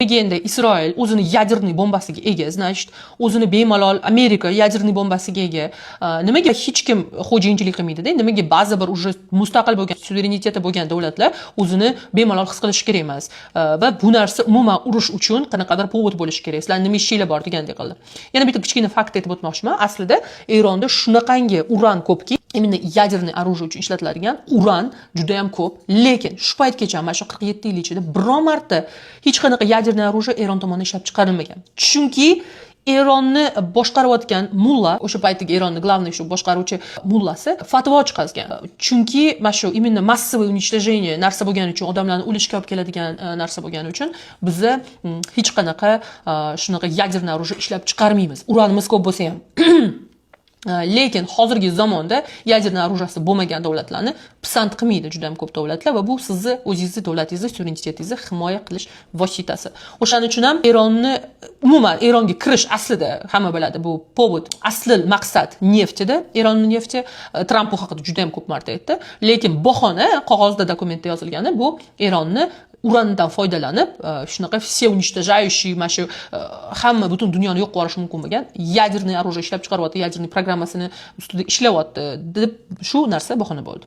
Endi Isroil o'zini yadерный bombasiga ega, значит, o'zini bemalol Amerika yadерный bombasiga ega. Nimaga hech kim xo'jayinchilik qilmaydi-da? Nimaga ba'zi bir уже mustaqil bo'lgan, suvereniteti bo'lgan davlatlar o'zini bemalol his qilishi kerak emas? Va bu narsa umuman urush uchun qanaqadir povod bo'lishi kerak. Sizlar nima ishinglar bor degandek qildi. Yana bitta kichkina fakt aytib o'tmoqchiman. Aslida Eronda shunaqangi uran ko'pki, именно ядерный оружие uchun ishlatiladigan uran juda ham ko'p, lekin shu paytgacha mana shu 47 yil ichida biror marta hech qanaqa ядерный оружие Eron tomonidan ishlab chiqarilmagan. Chunki Eronni boshqarayotgan mulla, o'sha paytdagi Eronni главный shu boshqaruvchi mullasi fatvo chiqargan. Chunki mana shu именно массовое уничтожение narsa bo'lgani uchun, odamlarni o'lishga olib keladigan narsa bo'lgani uchun biza hech qanaqa shunaqa ядерный оружие ishlab chiqarmaymiz. Uranimiz ko'p bo'lsa ham. Lekin hozirgi zamonda ядерный оружиеsi bo'lmagan davlatlarni pisand qilmaydi juda ham ko'p davlatlar va bu sizni o'zingizni davlatingizni suverenitetingizni himoya qilish vositasi. O'shaning uchun ham Eronni umuman Eronga kirish aslida hamma biladi, bu povod, asli maqsad neftida, Eronning nefti. Tramp bu haqida juda ham ko'p marta aytdi, lekin bahona qog'ozda dokumentda yozilgani bu Eronni urandan foydalanib shunaqa все уничтожающий mana shu hamma butun dunyoni yo'q qilish mumkin bo'lgan ядерный оружие ishlab chiqaryapti, ядерный programmasini ustida ishlayapti deb shu narsa bahona bo'ldi.